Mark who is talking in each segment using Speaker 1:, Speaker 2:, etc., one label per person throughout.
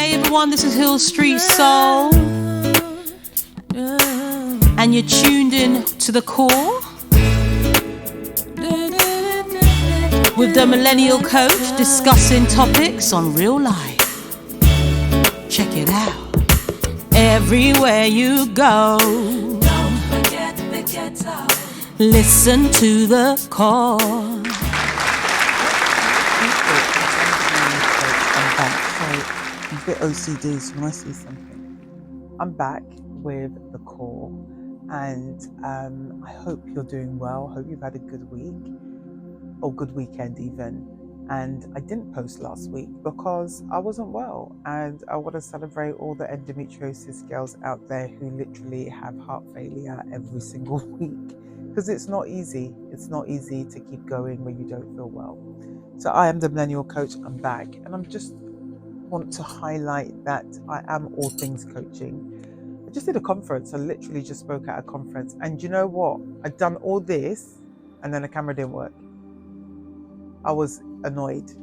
Speaker 1: Hey everyone, this is Hill Street Soul, and you're tuned in to The Core with the Millennial Coach, discussing topics on real life. Check it out. Everywhere you go, don't forget the ghetto. Listen to The Core.
Speaker 2: I'm a bit OCD, so when I see something, I'm back with The Core, and I hope you're doing well. Hope you've had a good week, or good weekend even. And I didn't post last week because I wasn't well, and I want to celebrate all the endometriosis girls out there who literally have heart failure every single week, because it's not easy. It's not easy to keep going when you don't feel well. So I am the Millennial Coach. I'm back, and I'm just want to highlight that I am all things coaching. I just did a conference. I literally just spoke at a conference, and you know what? I'd done all this, and then the camera didn't work. I was annoyed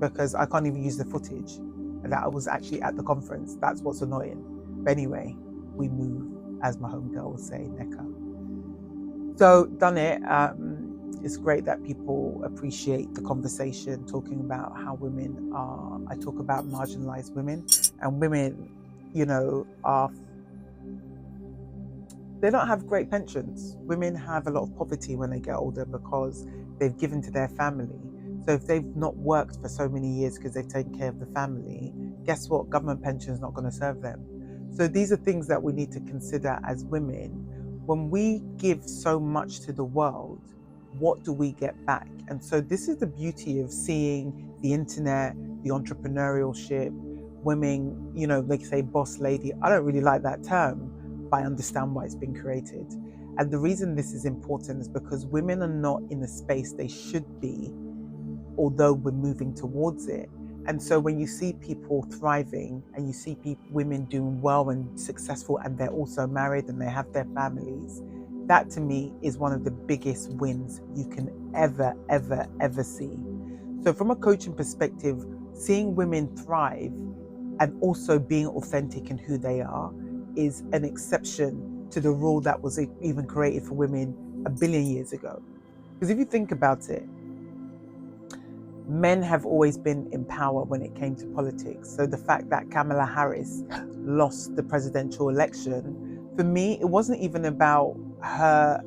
Speaker 2: because I can't even use the footage that I was actually at the conference. That's what's annoying. But anyway, we move, as my homegirl would say, Necca. So done it. It's great that people appreciate the conversation, talking about how women are. I talk about marginalized women, and women, they don't have great pensions. Women have a lot of poverty when they get older because they've given to their family. So if they've not worked for so many years because they've taken care of the family, guess what? Government pension is not going to serve them. So these are things that we need to consider as women. When we give so much to the world, what do we get back? And so this is the beauty of seeing the internet, the entrepreneurship, women, they say boss lady. I don't really like that term, but I understand why it's been created. And the reason this is important is because women are not in the space they should be, although we're moving towards it. And so when you see people thriving, and you see women doing well and successful, and they're also married and they have their families, that to me is one of the biggest wins you can ever, ever, ever see. So from a coaching perspective, seeing women thrive and also being authentic in who they are is an exception to the rule that was even created for women 1 billion years ago. Because if you think about it, men have always been in power when it came to politics. So the fact that Kamala Harris lost the presidential election, for me, it wasn't even about her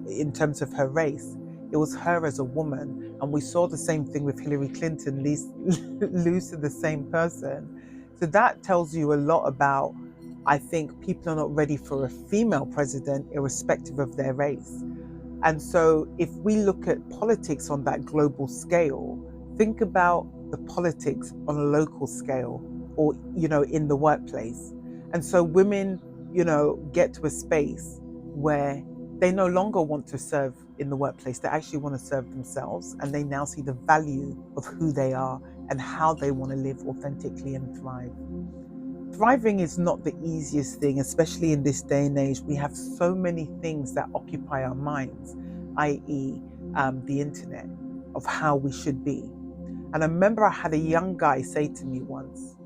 Speaker 2: in terms of her race. It was her as a woman. And we saw the same thing with Hillary Clinton lose to the same person. So that tells you a lot about, I think, people are not ready for a female president irrespective of their race. And so if we look at politics on that global scale, think about the politics on a local scale, or, in the workplace. And so women, get to a space where they no longer want to serve in the workplace. They actually want to serve themselves, and they now see the value of who they are and how they want to live authentically and thrive. Thriving is not the easiest thing, especially in this day and age. We have so many things that occupy our minds, i.e. The internet, of how we should be. And I remember I had a young guy say to me once,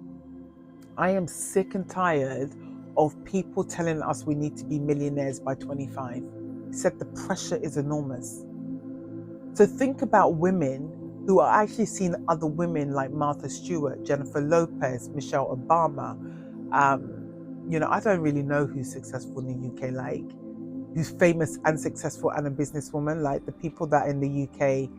Speaker 2: I am sick and tired of people telling us we need to be millionaires by 25. He said the pressure is enormous. So think about women who are actually seeing other women like Martha Stewart, Jennifer Lopez, Michelle Obama. I don't really know who's successful in the UK, who's famous and successful and a businesswoman, like the people that are in the UK.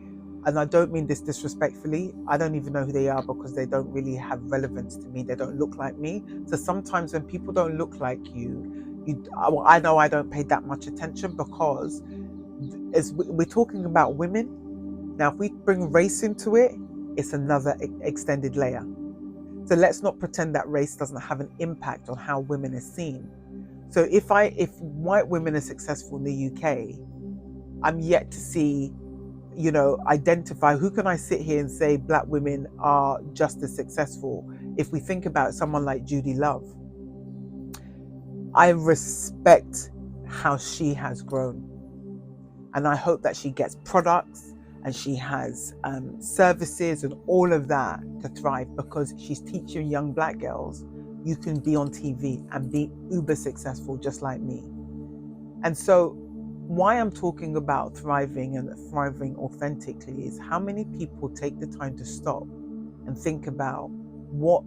Speaker 2: And I don't mean this disrespectfully. I don't even know who they are because they don't really have relevance to me. They don't look like me. So sometimes when people don't look like I know I don't pay that much attention, because as we're talking about women, now if we bring race into it, it's another extended layer. So let's not pretend that race doesn't have an impact on how women are seen. So if white women are successful in the UK, I'm yet to see, identify, who can I sit here and say black women are just as successful? If we think about someone like Judy Love, I respect how she has grown. And I hope that she gets products and she has services and all of that to thrive, because she's teaching young black girls you can be on TV and be uber successful just like me. And so why I'm talking about thriving and thriving authentically is how many people take the time to stop and think about, what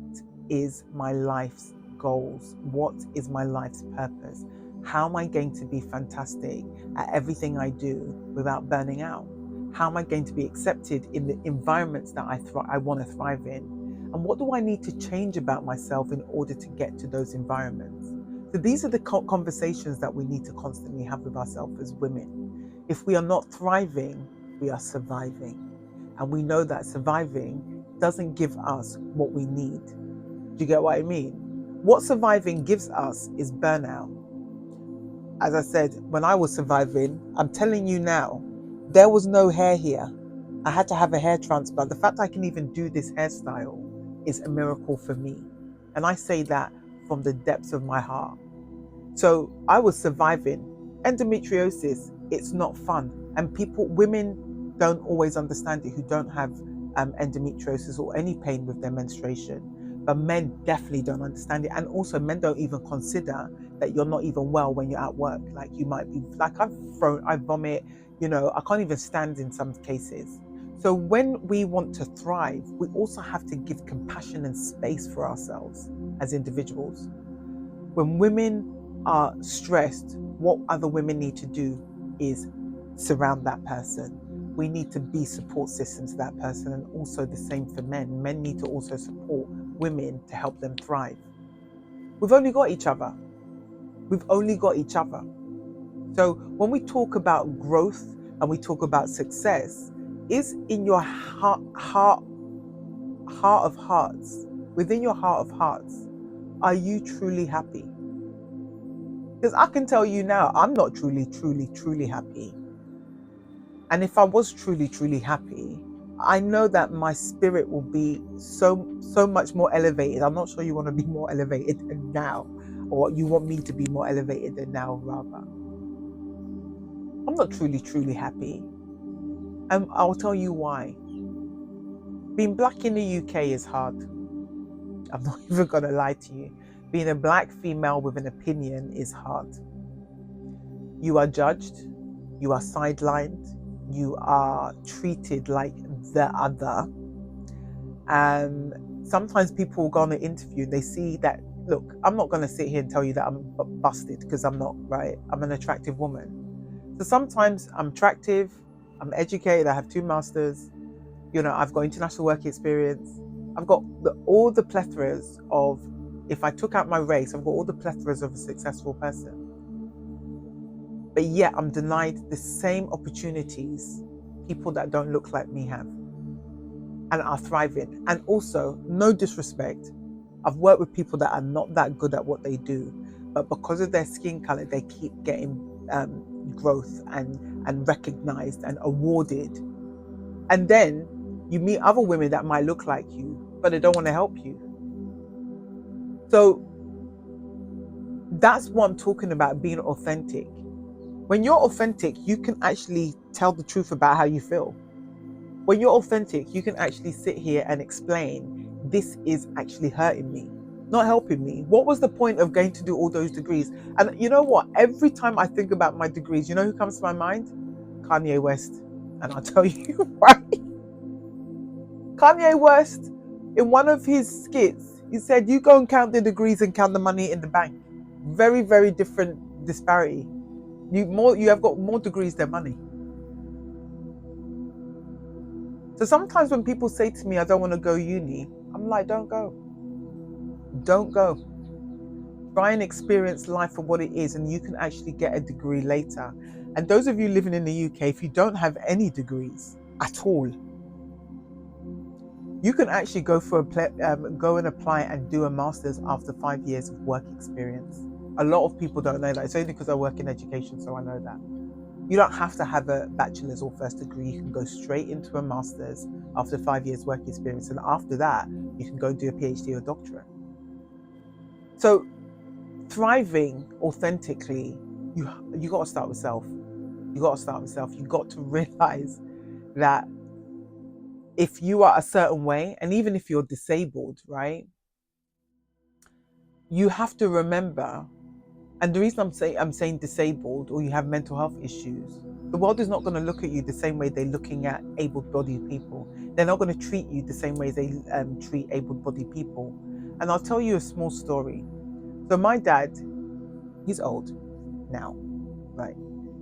Speaker 2: is my life's goals? What is my life's purpose? How am I going to be fantastic at everything I do without burning out? How am I going to be accepted in the environments that I want to thrive in? And what do I need to change about myself in order to get to those environments? So these are the conversations that we need to constantly have with ourselves as women. If we are not thriving, we are surviving. And we know that surviving doesn't give us what we need. Do you get what I mean? What surviving gives us is burnout. As I said, when I was surviving, I'm telling you now, there was no hair here. I had to have a hair transplant. The fact I can even do this hairstyle is a miracle for me. And I say that from the depths of my heart. So I was surviving. Endometriosis, it's not fun. And women don't always understand it who don't have endometriosis or any pain with their menstruation. But men definitely don't understand it. And also men don't even consider that you're not even well when you're at work. Like you might be, like I vomit, I can't even stand in some cases. So when we want to thrive, we also have to give compassion and space for ourselves as individuals. When women are stressed, what other women need to do is surround that person. We need to be support systems to that person, and also the same for men. Men need to also support women to help them thrive. We've only got each other. We've only got each other. So when we talk about growth and we talk about success, is in your heart of hearts, within your heart of hearts, are you truly happy? Because I can tell you now, I'm not truly happy. And if I was truly happy, I know that my spirit will be so much more elevated. I'm not sure you want to be more elevated than now, or you want me to be more elevated than now, rather. I'm not truly happy. And I'll tell you why. Being black in the UK is hard. I'm not even going to lie to you. Being a black female with an opinion is hard. You are judged, you are sidelined, you are treated like the other. Sometimes people go on an interview, they see that, look, I'm not going to sit here and tell you that I'm busted, because I'm not, right? I'm an attractive woman. So sometimes I'm attractive, I'm educated, I have 2 masters, I've got international work experience. I've got all the plethoras of, if I took out my race, I've got all the plethoras of a successful person. But yet I'm denied the same opportunities people that don't look like me have and are thriving. And also, no disrespect, I've worked with people that are not that good at what they do, but because of their skin color, they keep getting growth and recognized and awarded. And then you meet other women that might look like you, but they don't want to help you. So that's what I'm talking about, being authentic. When you're authentic, you can actually tell the truth about how you feel. When you're authentic, you can actually sit here and explain, this is actually hurting me, not helping me. What was the point of going to do all those degrees? And you know what? Every time I think about my degrees, you know who comes to my mind? Kanye West. And I'll tell you why. Kanye West, in one of his skits, he said, you go and count the degrees and count the money in the bank. Very, very different disparity. You have got more degrees than money. So sometimes when people say to me, I don't want to go uni, I'm like, don't go. Don't go. Try and experience life for what it is, and you can actually get a degree later. And those of you living in the UK, if you don't have any degrees at all, you can actually go and apply and do a master's after 5 years of work experience. A lot of people don't know that. It's only because I work in education, so I know that. You don't have to have a bachelor's or first degree. You can go straight into a master's after 5 years work experience. And after that, you can go and do a PhD or doctorate. So thriving authentically, you got to start with self. You got to start with self. You got to realize that if you are a certain way, and even if you're disabled, right, you have to remember, and the reason I'm saying disabled, or you have mental health issues, the world is not going to look at you the same way they're looking at able-bodied people. They're not going to treat you the same way they treat able-bodied people. And I'll tell you a small story. So my dad, he's old now, right?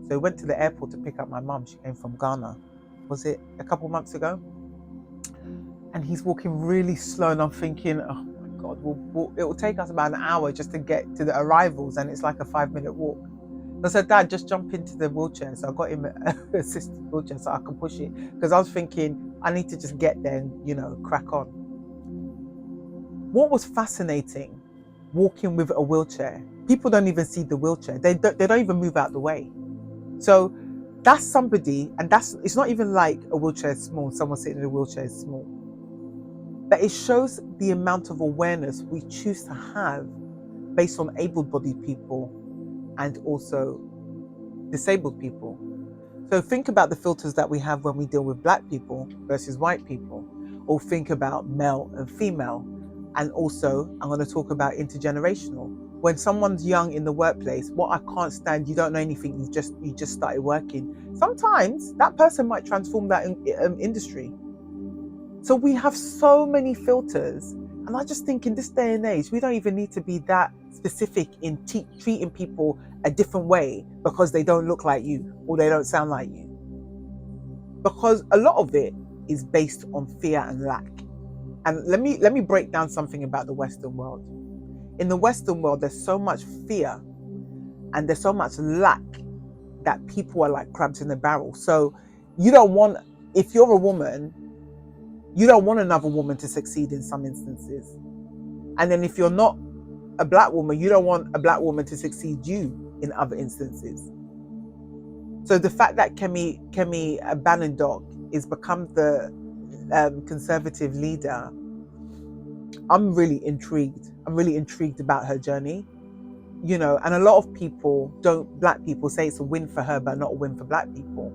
Speaker 2: So he went to the airport to pick up my mum. She came from Ghana. Was it a couple months ago? And he's walking really slow, and I'm thinking, oh my God, it will take us about an hour just to get to the arrivals, and it's like a 5-minute walk. So I said, Dad, just jump into the wheelchair. So I got him an assisted wheelchair so I can push it, because I was thinking I need to just get there and, you know, crack on. What was fascinating, walking with a wheelchair, people don't even see the wheelchair. They don't even move out the way. So that's somebody, and it's not even like a wheelchair is small, someone sitting in a wheelchair is small. But it shows the amount of awareness we choose to have based on able-bodied people and also disabled people. So think about the filters that we have when we deal with Black people versus white people, or think about male and female. And also, I'm going to talk about intergenerational. When someone's young in the workplace, what I can't stand, you don't know anything, you just started working. Sometimes that person might transform that industry. So we have so many filters, and I just think in this day and age, we don't even need to be that specific in treating people a different way because they don't look like you or they don't sound like you. Because a lot of it is based on fear and lack. And let me break down something about the Western world. In the Western world, there's so much fear and there's so much lack that people are like crabs in a barrel. So you don't want, if you're a woman, you don't want another woman to succeed in some instances. And then if you're not a Black woman, you don't want a Black woman to succeed you in other instances. So the fact that Kemi Banandok is become the conservative leader, I'm really intrigued. I'm really intrigued about her journey. You know, and a lot of people Black people say it's a win for her, but not a win for Black people.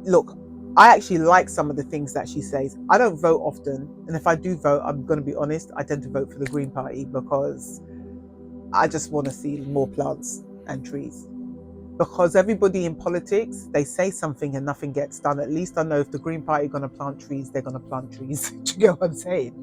Speaker 2: Look, I actually like some of the things that she says. I don't vote often, and if I do vote, I'm going to be honest, I tend to vote for the Green Party because I just want to see more plants and trees. Because everybody in politics, they say something and nothing gets done. At least I know if the Green Party are going to plant trees, they're going to plant trees. Do you get what I'm saying?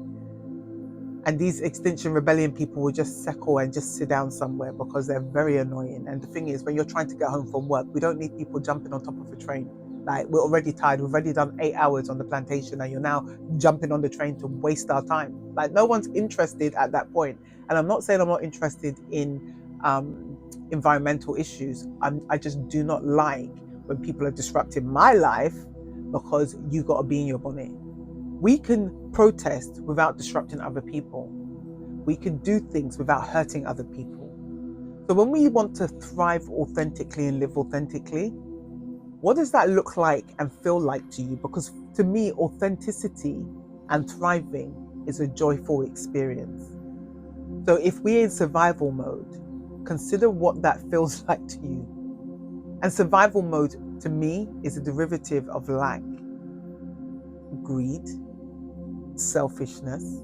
Speaker 2: And these Extinction Rebellion people will just settle and just sit down somewhere because they're very annoying. And the thing is, when you're trying to get home from work, we don't need people jumping on top of a train. Like, we're already tired. We've already done 8 hours on the plantation and you're now jumping on the train to waste our time. Like, no one's interested at that point. And I'm not saying I'm not interested in environmental issues. I just do not like when people are disrupting my life because you got to be in your bonnet. We can protest without disrupting other people. We can do things without hurting other people. So when we want to thrive authentically and live authentically, what does that look like and feel like to you? Because to me, authenticity and thriving is a joyful experience. So if we're in survival mode, consider what that feels like to you. And survival mode, to me, is a derivative of lack, greed, selfishness,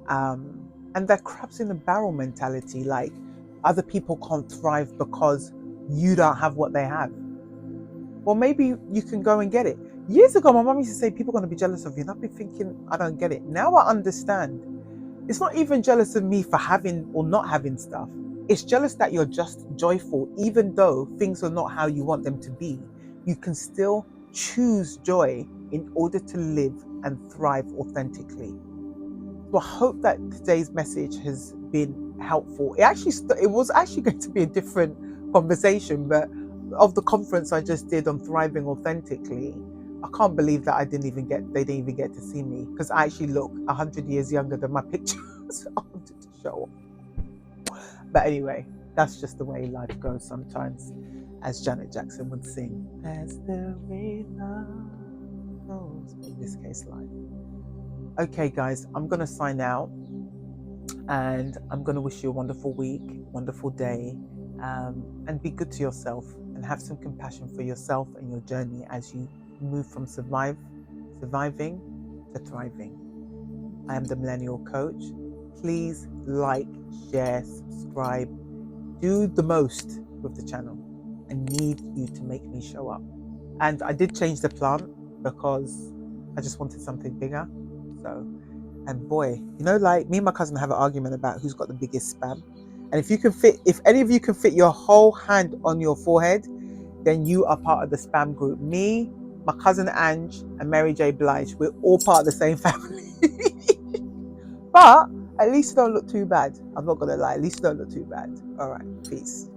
Speaker 2: and that crabs in the barrel mentality, like other people can't thrive because you don't have what they have. Well, maybe you can go and get it. Years ago, my mum used to say people are going to be jealous of you, and I've been thinking, I don't get it. Now I understand. It's not even jealous of me for having or not having stuff. It's jealous that you're just joyful, even though things are not how you want them to be. You can still choose joy in order to live and thrive authentically. So I hope that today's message has been helpful. It was actually going to be a different conversation, but of the conference I just did on thriving authentically, I can't believe that they didn't even get to see me, because I actually look 100 years younger than my pictures. I wanted to show off. But anyway, that's just the way life goes sometimes, as Janet Jackson would sing. As the way love goes, in this case, life. Okay, guys, I'm going to sign out, and I'm going to wish you a wonderful week, wonderful day, and be good to yourself and have some compassion for yourself and your journey as you move from surviving to thriving. I am the Millennial Coach. Please like, share, subscribe. Do the most with the channel. I need you to make me show up. And I did change the plant because I just wanted something bigger. So, and boy, like me and my cousin have an argument about who's got the biggest spam. And if any of you can fit your whole hand on your forehead, then you are part of the spam group. Me, my cousin Ange, and Mary J. Blige, we're all part of the same family. But at least you don't look too bad. I'm not gonna lie, at least you don't look too bad. All right, peace.